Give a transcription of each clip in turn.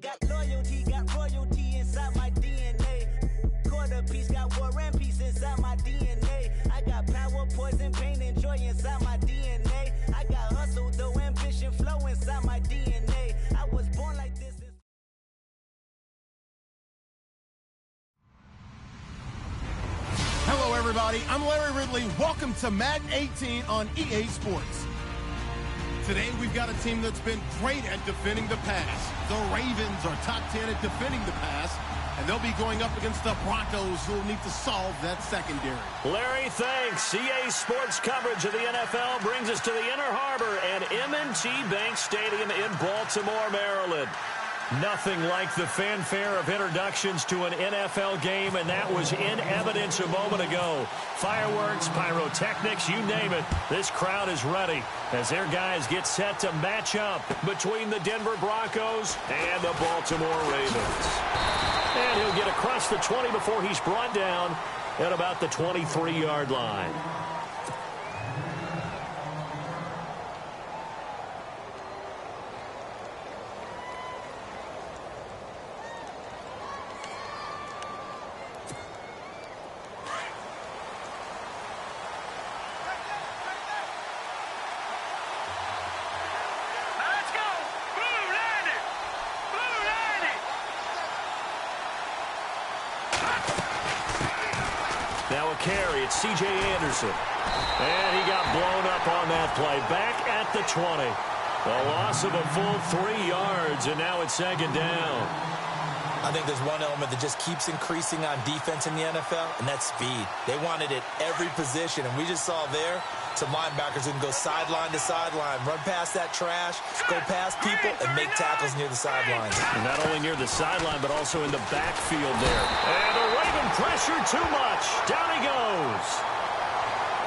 got loyalty, got royalty inside my DNA. Quarter piece, got war and peace inside my DNA. I got power, poison, pain, and joy inside my DNA. I got hustle, though, ambition, flow inside my DNA. I was born like this. Hello, everybody. I'm Larry Ridley. Welcome to Madden 18 on EA Sports. Today, we've got a team that's been great at defending the pass. The Ravens are top 10 at defending the pass, and they'll be going up against the Broncos, who will need to solve that secondary. Larry, thanks. EA Sports coverage of the NFL brings us to the Inner Harbor and M&T Bank Stadium in Baltimore, Maryland. Nothing like the fanfare of introductions to an NFL game, and that was in evidence a moment ago. Fireworks, pyrotechnics, you name it. This crowd is ready as their guys get set to match up between the Denver Broncos and the Baltimore Ravens. And he'll get across the 20 before he's brought down at about the 23-yard line. Now a carry, it's C.J. Anderson. And he got blown up on that play. Back at the 20. A loss of a full 3 yards, and now it's second down. I think there's one element that just keeps increasing on defense in the NFL, and that's speed. They want it at every position, and we just saw there some linebackers who can go sideline to sideline, run past that trash, go past people, and make tackles near the sidelines. And not only near the sideline, but also in the backfield there. And the Raven pressure too much. Down he goes.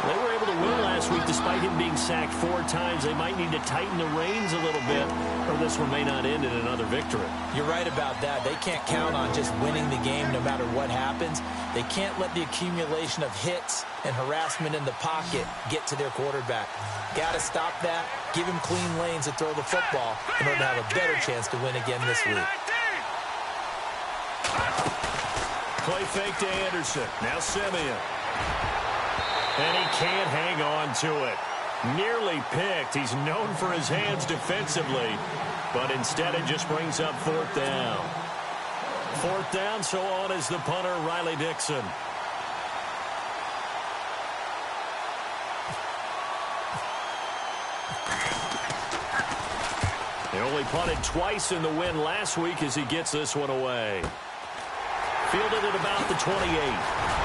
They were able to win last week despite him being sacked 4 times. They might need to tighten the reins a little bit, or this one may not end in another victory. You're right about that. They can't count on just winning the game no matter what happens. They can't let the accumulation of hits and harassment in the pocket get to their quarterback. Got to stop that, give him clean lanes to throw the football in order to have a better chance to win again this week. Play fake to Anderson. Now Simeon. And he can't hang on to it. Nearly picked. He's known for his hands defensively, but instead it just brings up 4th down. 4th down, so on is the punter, Riley Dixon. He only punted twice in the win last week as he gets this one away. Fielded at about the 28.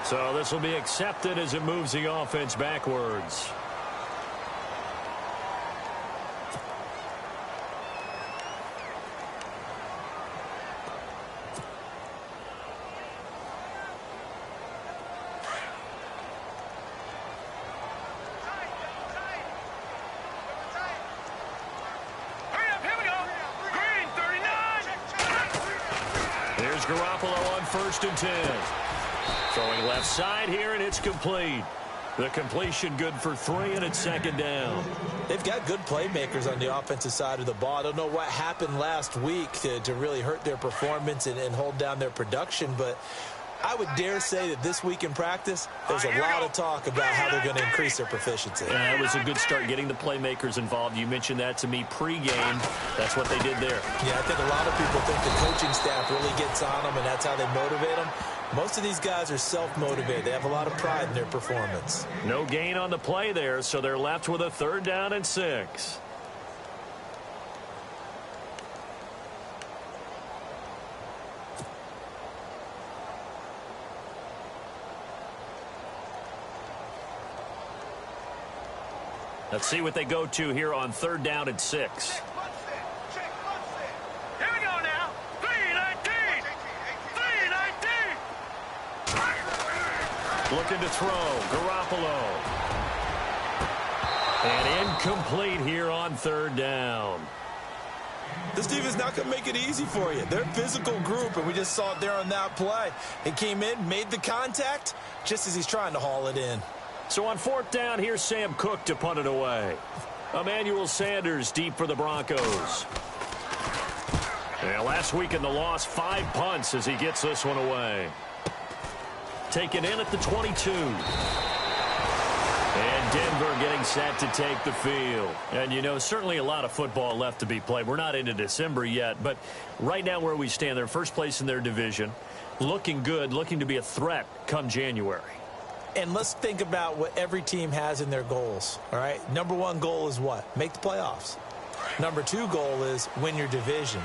So this will be accepted as it moves the offense backwards. Here's Garoppolo on 1st and 10. Throwing left side here, and it's complete. The completion good for 3, and it's 2nd down. They've got good playmakers on the offensive side of the ball. I don't know what happened last week to really hurt their performance and hold down their production, but I would dare say that this week in practice, there's a lot of talk about how they're going to increase their proficiency. Yeah, it was a good start getting the playmakers involved. You mentioned that to me pregame. That's what they did there. Yeah, I think a lot of people think the coaching staff really gets on them, and that's how they motivate them. Most of these guys are self-motivated. They have a lot of pride in their performance. No gain on the play there, so they're left with a 3rd down and 6. Let's see what they go to here on 3rd down and 6. Looking to throw. Garoppolo. And incomplete here on 3rd down. This team is not going to make it easy for you. They're a physical group, and we just saw it there on that play. He came in, made the contact, just as he's trying to haul it in. So on 4th down, here's Sam Cook to punt it away. Emmanuel Sanders deep for the Broncos. Yeah, last week in the loss, 5 punts as he gets this one away. Taken in at the 22. And Denver getting set to take the field. And, you know, certainly a lot of football left to be played. We're not into December yet, but right now where we stand, they're first place in their division. Looking good, looking to be a threat come January. And let's think about what every team has in their goals, all right? Number 1 goal is what? Make the playoffs. Number 2 goal is win your division.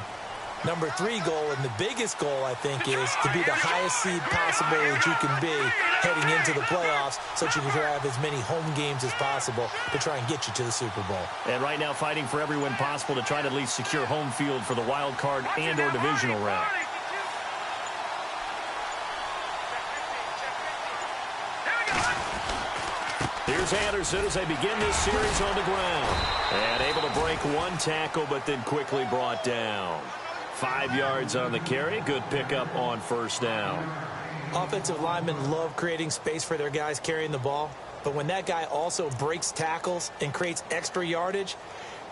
Number 3 goal, and the biggest goal, I think, is to be the highest seed possible that you can be heading into the playoffs so that you can have as many home games as possible to try and get you to the Super Bowl. And right now fighting for every win possible to try to at least secure home field for the wild card and or divisional round. Here's Anderson as they begin this series on the ground. And able to break 1 tackle, but then quickly brought down. 5 yards on the carry. Good pickup on 1st down. Offensive linemen love creating space for their guys carrying the ball. But when that guy also breaks tackles and creates extra yardage,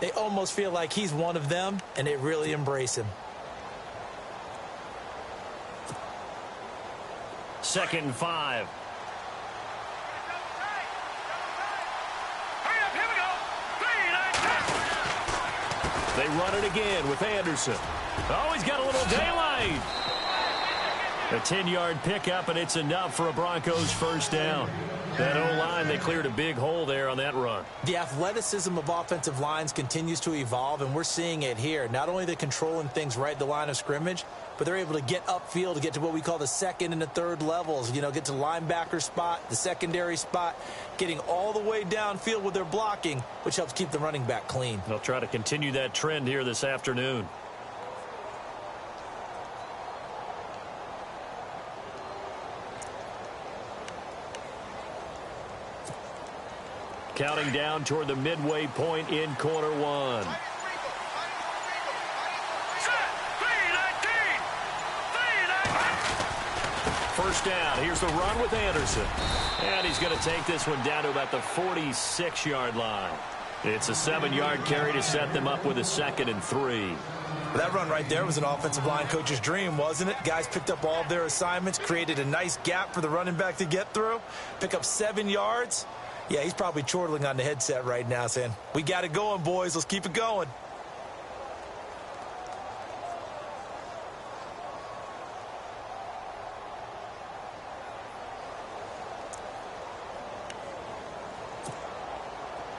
they almost feel like he's one of them, and they really embrace him. 2nd and 5. They run it again with Anderson. Oh, he's got a little daylight. A 10-yard pickup, and it's enough for a Broncos 1st down. That O-line, they cleared a big hole there on that run. The athleticism of offensive lines continues to evolve, and we're seeing it here. Not only are they controlling things right at the line of scrimmage, but they're able to get upfield to get to what we call the 2nd and the 3rd levels. You know, get to the linebacker spot, the secondary spot, getting all the way downfield with their blocking, which helps keep the running back clean. They'll try to continue that trend here this afternoon. Counting down toward the midway point in quarter 1. First down. Here's the run with Anderson. And he's going to take this one down to about the 46-yard line. It's a 7-yard carry to set them up with a 2nd and 3. That run right there was an offensive line coach's dream, wasn't it? Guys picked up all of their assignments, created a nice gap for the running back to get through, pick up 7 yards. Yeah, he's probably chortling on the headset right now saying, we got it going, boys. Let's keep it going.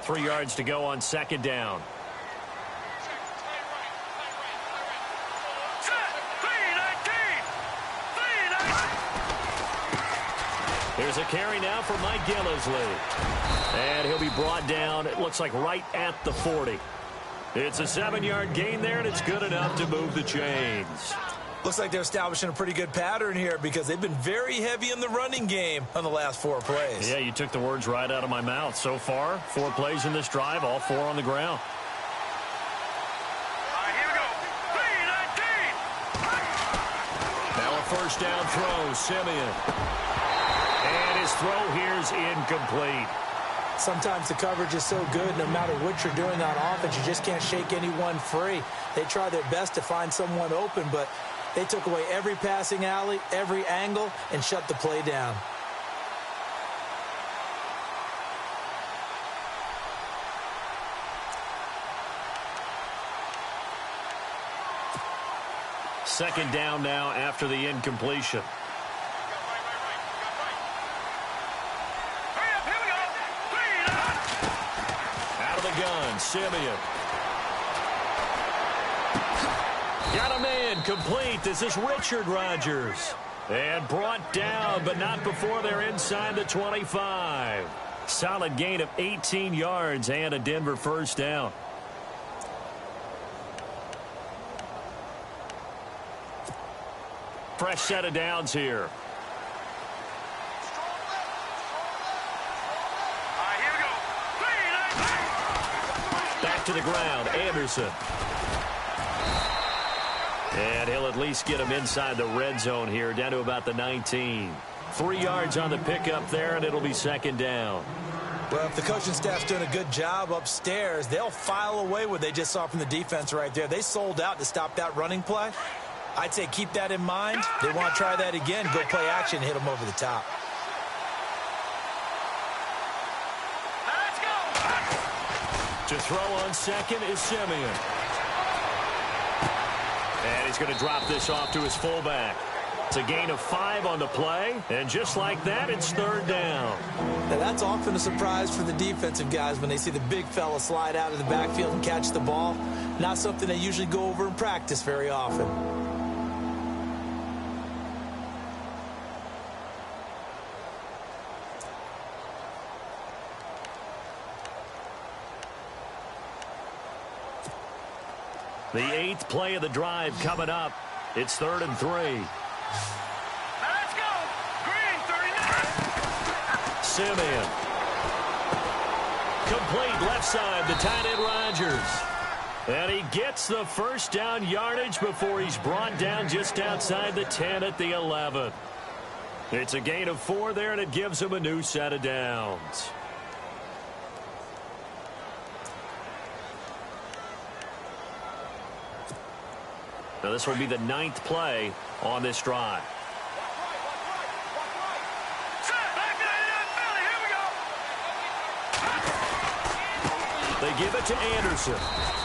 Three yards to go on 2nd down. There's a carry now for Mike Gillisley. And he'll be brought down, it looks like right at the 40. It's a 7-yard gain there, and it's good enough to move the chains. Looks like they're establishing a pretty good pattern here because they've been very heavy in the running game on the last 4 plays. Yeah, you took the words right out of my mouth. So far, 4 plays in this drive, all 4 on the ground. Here we go. 3-19. Now a first down throw, Simeon. And his throw here's incomplete. Sometimes the coverage is so good, no matter what you're doing on offense, you just can't shake anyone free. They try their best to find someone open, but they took away every passing alley, every angle, and shut the play down. Second down now after the incompletion. Out of the gun, Simeon. Got a man complete. This is Richard Rodgers. And brought down, but not before they're inside the 25. Solid gain of 18 yards and a Denver first down. Fresh set of downs here. Here we go. 3-19. Back to the ground, Anderson. And he'll at least get him inside the red zone here, down to about the 19. 3 yards on the pickup there, and it'll be second down. Well, if the coaching staff's doing a good job upstairs, they'll file away what they just saw from the defense right there. They sold out to stop that running play. I'd say keep that in mind. They want to try that again, go play action, hit them over the top. Let's go. To throw on second is Simeon. And he's going to drop this off to his fullback. It's a gain of 5 on the play, and just like that, it's third down. Now, that's often a surprise for the defensive guys when they see the big fella slide out of the backfield and catch the ball. Not something they usually go over in practice very often. The 8th play of the drive coming up. It's 3rd and 3. Let's go. Green, 39. Simeon. Complete left side, the tight end Rodgers. And he gets the first down yardage before he's brought down just outside the 10 at the 11. It's a gain of 4 there, and it gives him a new set of downs. Now this will be the 9th play on this drive. They give it to Anderson,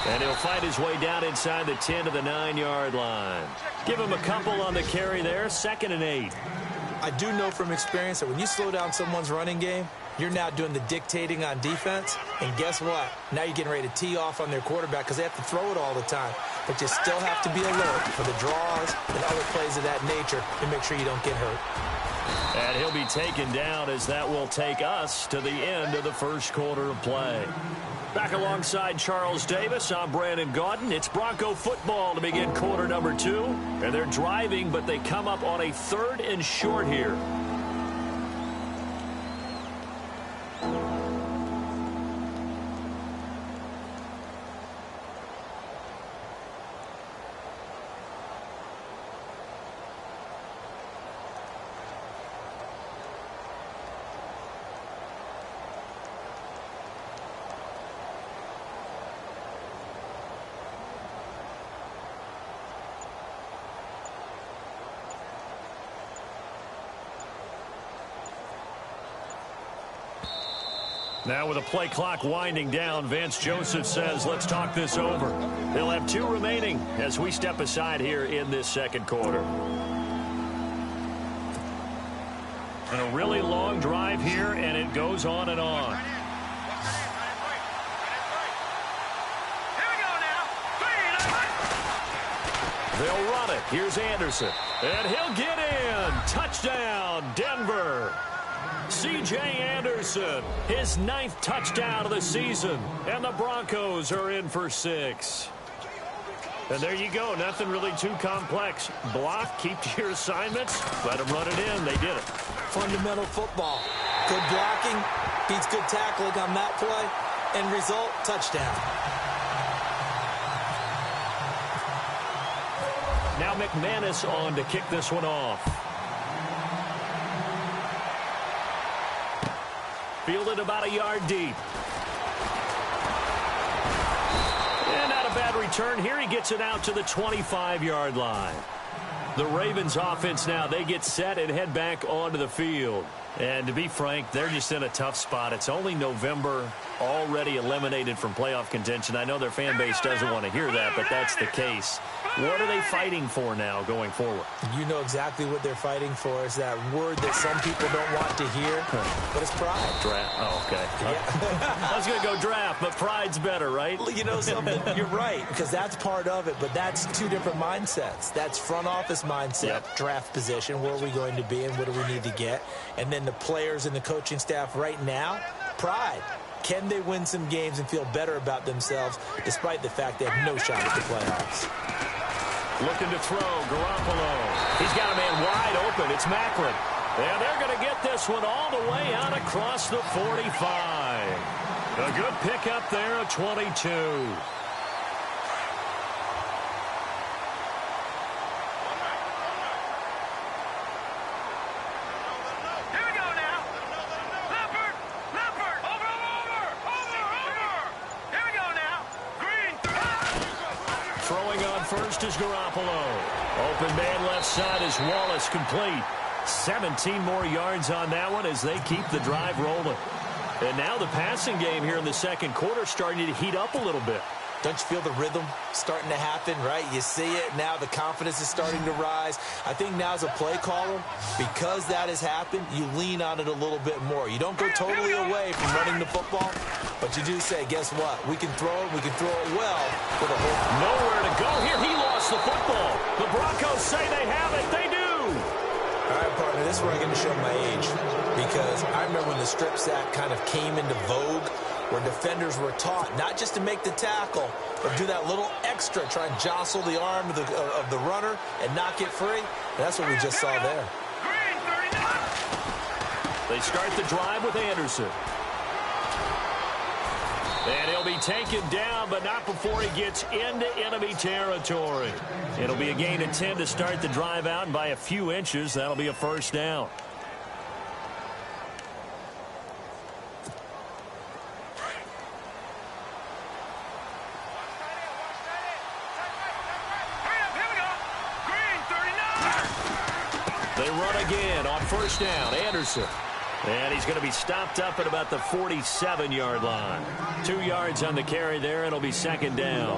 and he'll fight his way down inside the 10 to the 9-yard line. Give him a couple on the carry there, 2nd and 8. I do know from experience that when you slow down someone's running game, you're now doing the dictating on defense, and guess what? Now you're getting ready to tee off on their quarterback because they have to throw it all the time. But you still have to be alert for the draws and other plays of that nature to make sure you don't get hurt. And he'll be taken down as that will take us to the end of the first quarter of play. Back alongside Charles Davis, I'm Brandon Gaudin. It's Bronco football to begin quarter number 2. And they're driving, but they come up on a 3rd and short here. Now with the play clock winding down, Vance Joseph says, let's talk this over. They'll have 2 remaining as we step aside here in this second quarter. And a really long drive here, and it goes on and on. They'll run it. Here's Anderson. And he'll get in. Touchdown, Denver. C.J. Anderson, his 9th touchdown of the season. And the Broncos are in for 6. And there you go. Nothing really too complex. Block, keep to your assignments, let them run it in. They did it. Fundamental football. Good blocking, beats good tackling on that play. End result, touchdown. Now McManus on to kick this one off. Fielded about a yard deep. And not a bad return here. He gets it out to the 25-yard line. The Ravens offense now, they get set and head back onto the field. And to be frank, they're just in a tough spot. It's only November, already eliminated from playoff contention. I know their fan base doesn't want to hear that, but that's the case. What are they fighting for now going forward? You know exactly what they're fighting for. Is that word that some people don't want to hear, but it's pride. Draft. Oh, okay. Yeah. I was going to go draft, but pride's better, right? You know something? You're right, because that's part of it, but that's 2 different mindsets. That's front office mindset, draft position, where are we going to be and what do we need to get? And then the players and the coaching staff right now, pride. Can they win some games and feel better about themselves despite the fact they have no shot at the playoffs? Looking to throw, Garoppolo. He's got a man wide open. It's Macklin. And they're going to get this one all the way out across the 45. A good pickup there, a 22. Throwing on first is Garoppolo. Open man left side is Wallace, complete. 17 more yards on that one as they keep the drive rolling. And now the passing game here in the second quarter starting to heat up a little bit. Don't you feel the rhythm starting to happen, right? You see it. Now the confidence is starting to rise. I think now as a play caller, because that has happened, you lean on it a little bit more. You don't go totally away from running the football, but you do say, guess what? We can throw it. We can throw it well for the whole. Nowhere to go here. He lost the football. The Broncos say they have it. They do. All right, partner, this is where I'm going to show my age, because I remember when the strip sack kind of came into vogue, where defenders were taught not just to make the tackle, but do that little extra, try and jostle the arm of the runner and not get free. And that's what we just saw there. They start the drive with Anderson. And he'll be taken down, but not before he gets into enemy territory. It'll be a gain of 10 to start the drive out, and by a few inches, that'll be a first down. They run again on first down. Anderson. And he's going to be stopped up at about the 47-yard line. 2 yards on the carry there. It'll be second down.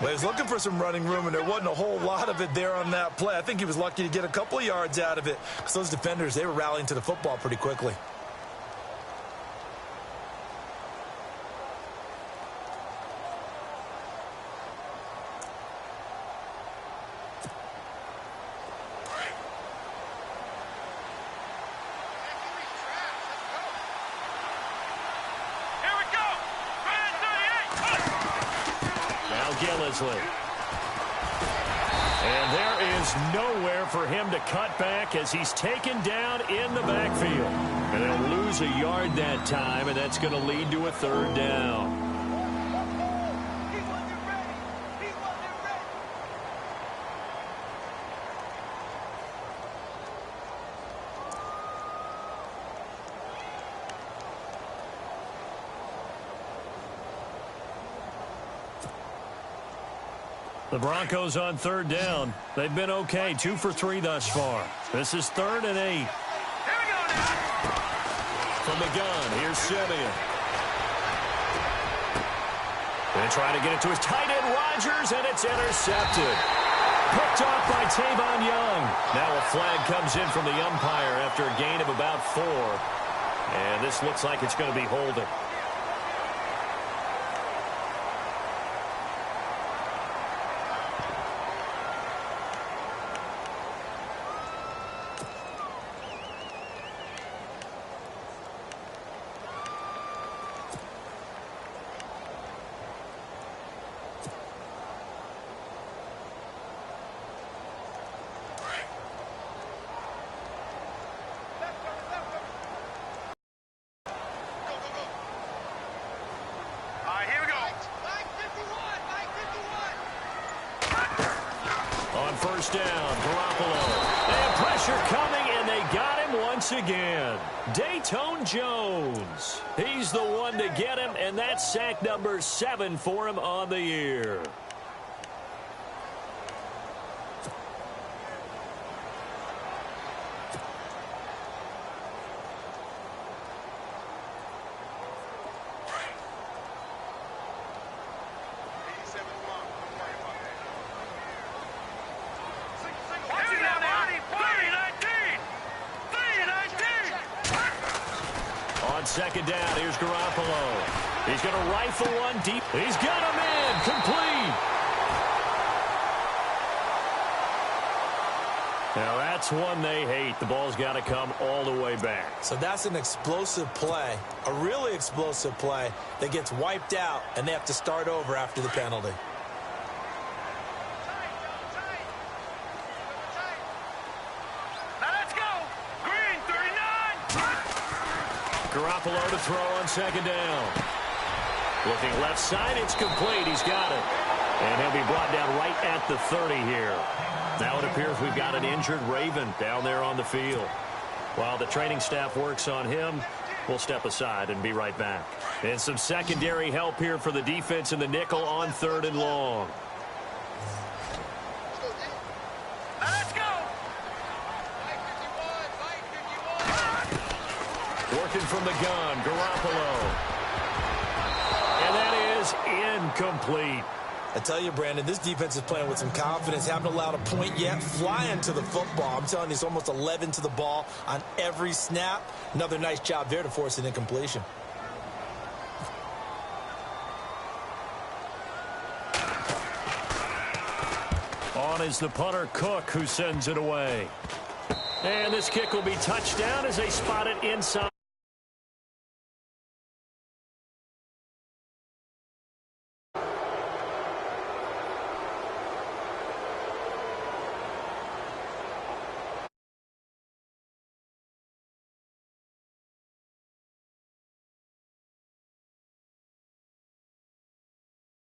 Well, he was looking for some running room, and there wasn't a whole lot of it there on that play. I think he was lucky to get a couple of yards out of it, because those defenders, they were rallying to the football pretty quickly. And there is nowhere for him to cut back as he's taken down in the backfield. And they'll lose a yard that time, and that's going to lead to a third down. The Broncos on third down. They've been okay, 2 for 3 thus far. This is 3rd and 8. From the gun, here's Simeon. And trying to get it to his tight end, Rodgers, and it's intercepted. Picked off by Tavon Young. Now a flag comes in from the umpire after a gain of about 4. And this looks like it's going to be holding. First down, Garoppolo. And pressure coming, and they got him once again. Dayton Jones. He's the one to get him, and that's sack number 7 for him on the year. Second down, here's Garoppolo. He's going to rifle one deep. He's got him in, complete. Now that's one they hate. The ball's got to come all the way back. So that's an explosive play, a really explosive play that gets wiped out, and they have to start over after the penalty. Garoppolo to throw on second down. Looking left side, it's complete. He's got it. And he'll be brought down right at the 30 here. Now it appears we've got an injured Raven down there on the field. While the training staff works on him, we'll step aside and be right back. And some secondary help here for the defense in the nickel on 3rd and long. working from the gun. Garoppolo. And that is incomplete. I tell you, Brandon, this defense is playing with some confidence. Haven't allowed a point yet. Flying to the football. I'm telling you, it's almost 11 to the ball on every snap. Another nice job there to force an incompletion. On is the punter, Cook, who sends it away. And this kick will be touchdown as they spot it inside.